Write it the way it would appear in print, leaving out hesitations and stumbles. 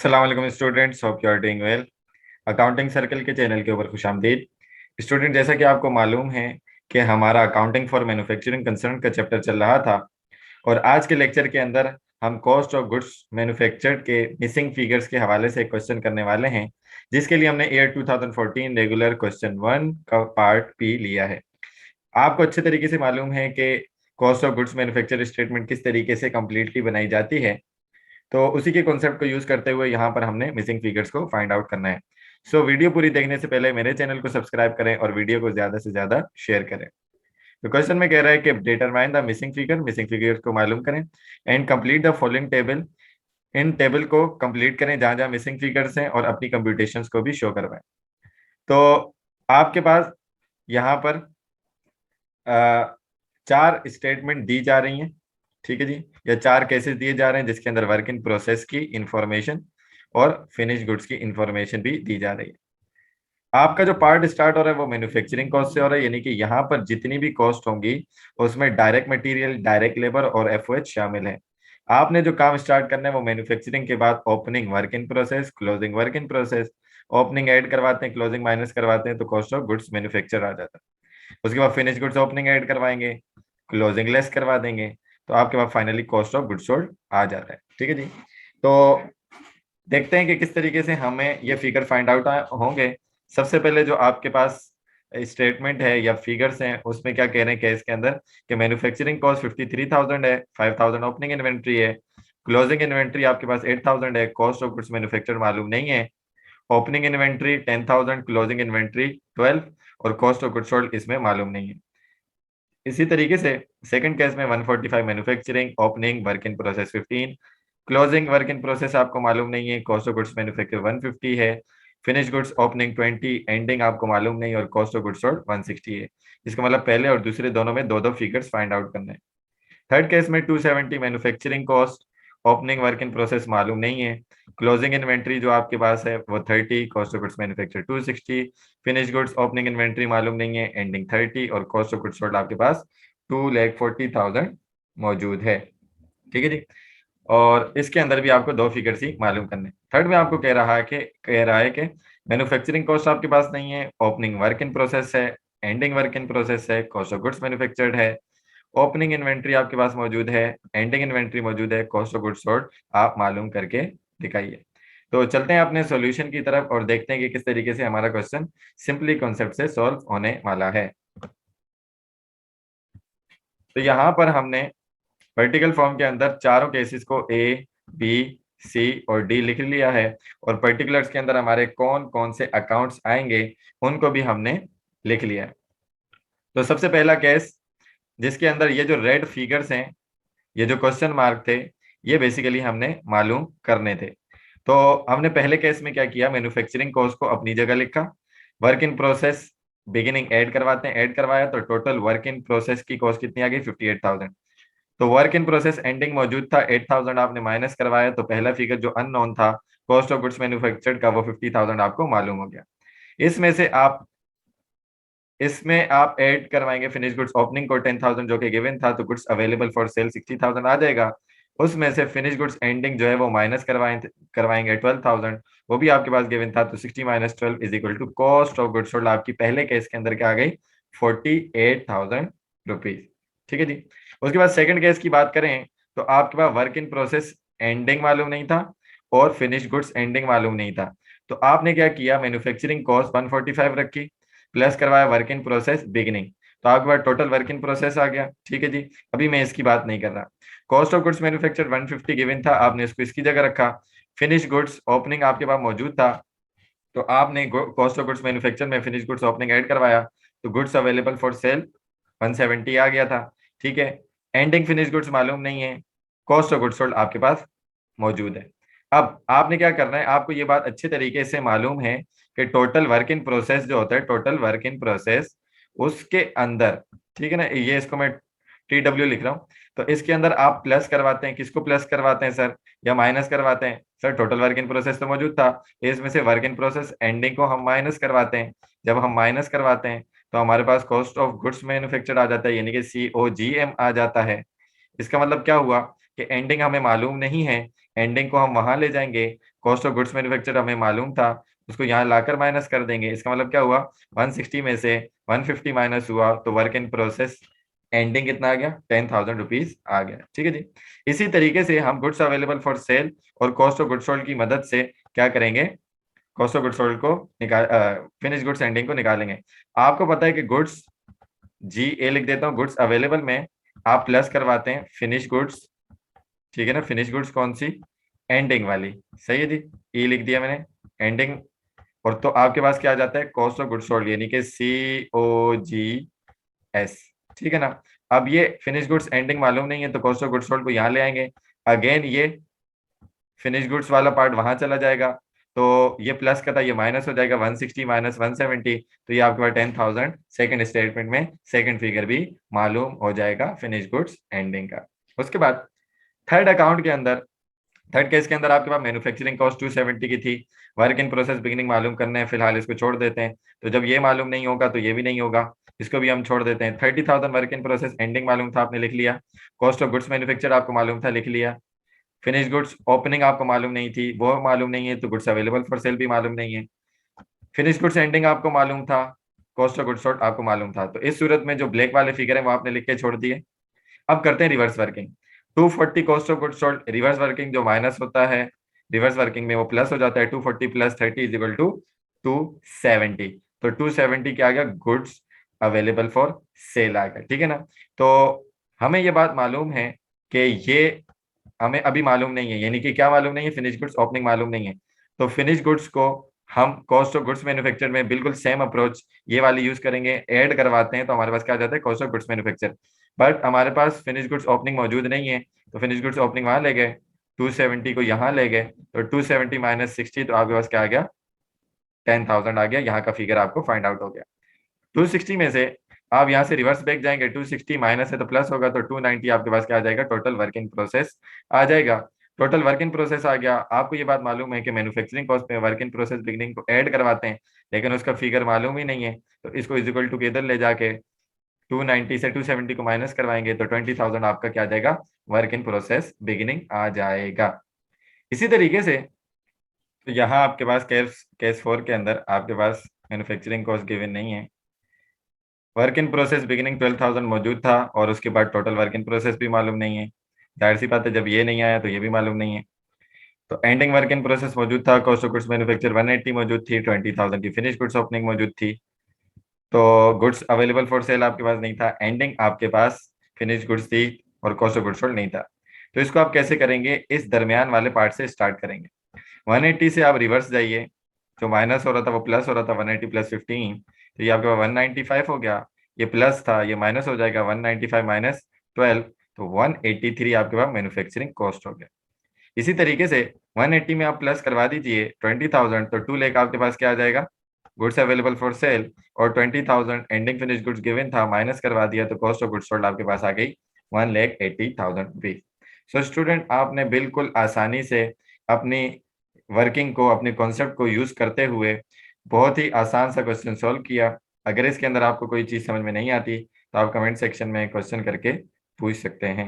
अस्सलाम वालेकुम students, hope you are doing well. Accounting circle के चैनल के ऊपर खुशामदीद। स्टूडेंट, जैसा कि आपको मालूम है कि हमारा अकाउंटिंग फॉर मैन्युफैक्चरिंग कंसर्न का चैप्टर चल रहा था और आज के लेक्चर के अंदर हम कॉस्ट ऑफ गुड्स मैन्युफैक्चर्ड के मिसिंग फिगर्स के हवाले से एक क्वेश्चन करने वाले हैं, जिसके लिए हमने ईयर 2014 रेगुलर क्वेश्चन 1 का पार्ट पी लिया है। आपको अच्छे तरीके से मालूम है कि cost of goods manufacture statement किस तरीके से कंप्लीटली बनाई जाती है, तो उसी के कॉन्सेप्ट को यूज करते हुए यहाँ पर हमने मिसिंग फिगर्स को फाइंड आउट करना है। सो वीडियो पूरी देखने से पहले मेरे चैनल को सब्सक्राइब करें और वीडियो को ज्यादा से ज्यादा शेयर करें। तो क्वेश्चन में कह रहा है कि डिटरमाइन द मिसिंग फिगर को मालूम करें and complete the following table. In table को कंप्लीट करें जहां जहां मिसिंग फिगर्स हैं और अपनी कंप्यूटेशंस को भी शो करवाएं। तो आपके पास यहाँ पर चार स्टेटमेंट दी जा रही हैं, ठीक है जी। या चार केसेस दिए जा रहे हैं जिसके अंदर वर्क इन प्रोसेस की इंफॉर्मेशन और फिनिश गुड्स की इंफॉर्मेशन भी दी जा रही है। आपका जो पार्ट स्टार्ट हो रहा है वो मैन्युफैक्चरिंग कॉस्ट से हो रहा है, यानी कि यहाँ पर जितनी भी कॉस्ट होंगी उसमें डायरेक्ट मटेरियल, डायरेक्ट लेबर और एफओएच शामिल है। आपने जो काम स्टार्ट करना है वो मैन्युफैक्चरिंग के बाद opening work in process, closing work in process, opening add करवाते हैं, क्लोजिंग माइनस करवाते हैं, तो कॉस्ट ऑफ गुड्स मैन्युफैक्चर आ जाता है। उसके बाद फिनिश गुड्स ओपनिंग ऐड करवाएंगे, क्लोजिंग लेस करवा देंगे, तो आपके पास finally cost of goods sold आ जाता है, ठीक है जी। तो देखते हैं कि किस तरीके से हमें ये फिगर फाइंड आउट होंगे। सबसे पहले जो आपके पास स्टेटमेंट है या फिगर्स हैं उसमें क्या कह रहे हैं केस के अंदर कि मैन्युफैक्चरिंग कॉस्ट 53,000 है, 5,000 ओपनिंग इन्वेंट्री है, क्लोजिंग इन्वेंट्री आपके पास 8,000 है, कॉस्ट ऑफ गुड्स मैन्युफैक्चर मालूम नहीं है, ओपनिंग इन्वेंट्री 10,000, क्लोजिंग इन्वेंट्री 12 और कॉस्ट ऑफ गुड्स सोल्ड इसमें मालूम नहीं है। इसी तरीके से सेकंड केस में 145 manufacturing, opening work in process 15, closing work in process आपको मालूम नहीं है, कॉस्ट ऑफ गुड्स मैन्युफैक्चर 150 है, फिनिश गुड्स ओपनिंग 20, एंडिंग आपको मालूम नहीं और कॉस्ट ऑफ गुड्स सोल्ड 160 है। इसका मतलब पहले और दूसरे दोनों में दो दो फिगर्स फाइंड आउट करने हैं। थर्ड केस में 270 manufacturing cost, opening work in process मालूम नहीं है, क्लोजिंग इन्वेंट्री जो आपके पास है वो 30, cost of goods manufacture 260, finish goods opening inventory मालूम नहीं है, एंडिंग 30 और कॉस्ट ऑफ गुड्स सोल्ड आपके पास 2,40,000 मौजूद है, ठीक है जी। और इसके अंदर भी आपको दो फिगर्स ही मालूम करने। थर्ड में आपको कह रहा है कि मैन्युफैक्चरिंग कॉस्ट आपके पास नहीं है, ओपनिंग वर्क इन प्रोसेस है, एंडिंग वर्क इन प्रोसेस है, कॉस्ट ऑफ गुड्स मैन्युफैक्चर्ड है, ओपनिंग इन्वेंट्री आपके पास मौजूद है, एंडिंग इन्वेंट्री मौजूद है, कॉस्ट ऑफ गुड्स सोल्ड आप मालूम करके दिखाइए। तो चलते हैं अपने सॉल्यूशन की तरफ और देखते हैं कि किस तरीके से हमारा क्वेश्चन सिंपली कॉन्सेप्ट से सॉल्व होने वाला है। तो यहाँ पर हमने वर्टिकल फॉर्म के अंदर चारों केसेस को ए, बी, सी और डी लिख लिया है और पर्टिकुलर्स के अंदर हमारे कौन कौन से अकाउंट्स आएंगे उनको भी हमने लिख लिया है। तो सबसे पहला केस जिसके अंदर ये जो रेड फिगर्स हैं, ये जो क्वेश्चन मार्क थे, ये बेसिकली हमने मालूम करने थे। तो हमने पहले केस में क्या किया, मैन्युफैक्चरिंग कॉस्ट को अपनी जगह लिखा, work in process beginning add करवाते हैं, ऐड करवाया तो टोटल वर्क इन प्रोसेस की कॉस्ट कितनी आ गई 58,000। तो वर्क इन प्रोसेस एंडिंग मौजूद था 8,000, आपने माइनस करवाया तो पहला फिगर जो अननोन था कॉस्ट ऑफ गुड्स मैन्युफैक्चर्ड का वो 50,000 आपको मालूम हो गया। इसमें से आप इसमें आप ऐड करवाएंगे फिनिश गुड्स ओपनिंग को 10,000 जो कि गिवन था, तो गुड्स अवेलेबल फॉर सेल 60,000 आ जाएगा। उसमें से फिनिश गुड्स एंडिंग जो है वो माइनस करवाएंगे 12,000, वो भी आपके पास गिवन था, तो 60 minus 12 is equal to cost of goods sold आपकी पहले केस के अंदर क्या आ गई 48,000 रुपीज, ठीक है जी। उसके बाद सेकंड केस की बात करें तो आपके पास वर्क इन प्रोसेस एंडिंग मालूम नहीं था और फिनिश गुड्स एंडिंग मालूम नहीं था, तो आपने क्या किया, मैन्युफैक्चरिंग कॉस्ट 145 रखी, प्लस करवाया वर्क इन प्रोसेस बिगिनिंग, तो आपके पास टोटल वर्क इन प्रोसेस आ गया, ठीक है जी। अभी मैं इसकी बात नहीं कर रहा। Cost of goods manufactured 150 given था, आपने इसको इसकी जगह रखा। फिनिश गुड्स ओपनिंग आपके पास मौजूद था, तो आपने कॉस्ट ऑफ गुड्स मैन्युफैक्चर में फिनिश गुड्स ओपनिंग ऐड करवाया, तो गुड्स अवेलेबल फॉर सेल 170 आ गया था, ठीक है। एंडिंग फिनिश गुड्स मालूम नहीं है, कॉस्ट ऑफ गुड्स सोल्ड आपके पास मौजूद है। अब आपने क्या करना है, आपको ये बात अच्छे तरीके से मालूम है कि टोटल वर्क इन प्रोसेस जो होता है, टोटल वर्क इन प्रोसेस उसके अंदर, ठीक है ना, ये इसको मैं TW लिख रहा हूँ, तो इसके अंदर आप प्लस करवाते हैं, किसको प्लस करवाते हैं सर, या माइनस करवाते हैं sir, total work in process तो मौजूद था, इसमें से वर्क इन प्रोसेस एंडिंग को हम माइनस करवाते हैं। जब हम माइनस करवाते हैं तो हमारे पास कॉस्ट ऑफ गुड्स मैन्युफैक्चर्ड आ जाता है, यानी कि COGM आ जाता है। इसका मतलब क्या हुआ कि एंडिंग हमें मालूम नहीं है, एंडिंग को हम वहां ले जाएंगे, कॉस्ट ऑफ गुड्स मैन्युफैक्चर हमें मालूम था, उसको यहाँ लाकर माइनस कर देंगे। इसका मतलब क्या हुआ, 160 में से 150 माइनस हुआ तो वर्क इन प्रोसेस एंडिंग कितना आ गया, 10,000 रुपीज आ गया। ठीक है जी। इसी तरीके से हम गुड्स अवेलेबल फॉर सेल और कॉस्ट ऑफ गुड्स सोल्ड की मदद से क्या करेंगे, कॉस्ट ऑफ गुड्स सोल्ड को निकाल, फिनिश गुड्स एंडिंग को निकालेंगे। आपको पता है कि गुड्स जी ए लिख देता हूँ, गुड्स अवेलेबल में आप प्लस करवाते हैं फिनिश गुड्स, ठीक है ना, फिनिश गुड्स कौन सी, एंडिंग वाली, सही है जी, ई लिख दिया मैंने, एंडिंग। और तो आपके पास क्या आ जाता है, कॉस्ट ऑफ गुड्स सोल्ड, यानी कि COGS, ठीक है ना। अब ये फिनिश गुड्स एंडिंग मालूम नहीं है तो कॉस्ट ऑफ गुड्स सोल्ड को यहाँ ले आएंगे, अगेन ये फिनिश गुड्स वाला पार्ट वहां चला जाएगा, तो ये प्लस का था ये माइनस हो जाएगा, 160 माइनस 170, तो ये आपके पास 10,000 सेकंड स्टेटमेंट में सेकंड फिगर भी मालूम हो जाएगा फिनिश गुड्स एंडिंग का। उसके बाद थर्ड अकाउंट के अंदर, थर्ड केस के अंदर आपके पास मैन्युफैक्चरिंग कॉस्ट 270 की थी, वर्क इन प्रोसेस बिगिनिंग मालूम करना है, फिलहाल इसको छोड़ देते हैं। तो जब ये मालूम नहीं होगा तो ये भी नहीं होगा, इसको भी हम छोड़ देते हैं। 30,000 वर्क इन प्रोसेस एंडिंग मालूम था, आपने लिख लिया। कॉस्ट ऑफ गुड्स मैन्युफैक्चर आपको मालूम था, लिख लिया। फिनिश गुड्स ओपनिंग आपको मालूम नहीं थी, वो मालूम नहीं है, तो गुड्स अवेलेबल फॉर सेल भी मालूम नहीं है। फिनिश गुड्स एंडिंग आपको मालूम था, कॉस्ट ऑफ गुड्स सोल्ड आपको मालूम था, तो इस सूरत में जो ब्लैक वाले फिगर है वो आपने लिख के छोड़ दिए। अब करते हैं reverse working. 240 cost of goods sold, reverse working जो माइनस होता है रिवर्स वर्किंग में वो प्लस हो जाता है, 240 प्लस 30 इज इक्वल टू 270, तो 270 क्या आ गया, गुड्स अवेलेबल फॉर सेल आ गया, ठीक है ना। तो हमें ये बात मालूम है कि ये हमें अभी मालूम नहीं है, यानी कि क्या मालूम नहीं है, फिनिश गुड्स ओपनिंग मालूम नहीं है, तो फिनिश गुड्स को हम कॉस्ट ऑफ गुड्स मैन्युफैक्चर में बिल्कुल सेम अप्रोच ये वाली यूज करेंगे, ऐड करवाते हैं, तो हमारे पास क्या आ जाता है, cost of goods manufacture. But हमारे पास फिनिश गुड्स ओपनिंग मौजूद नहीं है, तो फिनिश गुड्स ओपनिंग वहां ले गए, 270 को यहाँ ले गए, तो 270 माइनस 60, तो आपके पास क्या आ गया, 10,000 आ गया, यहाँ का फिगर आपको फाइंड आउट हो गया। 260 में से आप यहाँ से रिवर्स बैक जाएंगे, 260 माइनस है तो प्लस होगा, तो 290 आपके पास क्या आ जाएगा, टोटल वर्क इन प्रोसेस आ जाएगा। टोटल वर्क इन प्रोसेस आ गया। आपको ये बात मालूम है कि मैन्युफैक्चरिंग कॉस्ट में वर्क इन प्रोसेस बिगिनिंग को ऐड करवाते हैं, लेकिन उसका फिगर मालूम ही नहीं है, तो इसको इज इक्वल टू के इधर ले जाके 290 से 270 को माइनस करवाएंगे, तो 20,000 आपका क्या आ जाएगा, वर्क इन प्रोसेस बिगिनिंग आ जाएगा। इसी तरीके से तो यहाँ आपके पास केस केस 4 के अंदर आपके पास मैन्युफैक्चरिंग कॉस्ट गिवन नहीं है, वर्क इन प्रोसेस बिगिनिंग 12,000 मौजूद था, और उसके बाद टोटल वर्क इन प्रोसेस भी मालूम नहीं है, जाहिर सी बात है जब ये नहीं आया तो ये भी मालूम नहीं है। तो एंडिंग वर्क इन प्रोसेस मौजूद था, कॉस्ट ऑफ गुड्स मैन्युफैक्चर 180 मौजूद थी, 20,000 की फिनिश गुड्स ओपनिंग मौजूद थी, तो गुड्स अवेलेबल फॉर सेल आपके पास नहीं था, एंडिंग आपके पास फिनिश गुड्स थी और कॉस्ट ऑफ गुड्स सोल्ड नहीं था। तो इसको आप कैसे करेंगे, इस दरमियान वाले पार्ट से स्टार्ट करेंगे। 180 से आप रिवर्स जाइए, जो माइनस हो रहा था वो प्लस हो रहा था, 180 प्लस 15, तो ये आपके पास 195 हो गया, ये प्लस था ये माइनस हो जाएगा, 195 माइनस 12, तो 183 आपके पास मैन्युफैक्चरिंग कॉस्ट हो गया। इसी तरीके से 180 में आप प्लस करवा दीजिए 20,000, तो 2 लाख आपके पास क्या आ जाएगा, गुड्स अवेलेबल फॉर सेल, और 20,000 एंडिंग फिनिश गुड्स गिवन था, माइनस करवा दिया, तो कॉस्ट ऑफ गुड्स सोल्ड आपके पास आ गई 1,80,000 रुपीज। सो स्टूडेंट, आपने बिल्कुल आसानी से अपनी वर्किंग को, अपने कॉन्सेप्ट को यूज करते हुए बहुत ही आसान सा क्वेश्चन सॉल्व किया। अगर इसके अंदर आपको कोई चीज समझ में नहीं आती तो आप कमेंट सेक्शन में क्वेश्चन करके पूछ सकते हैं।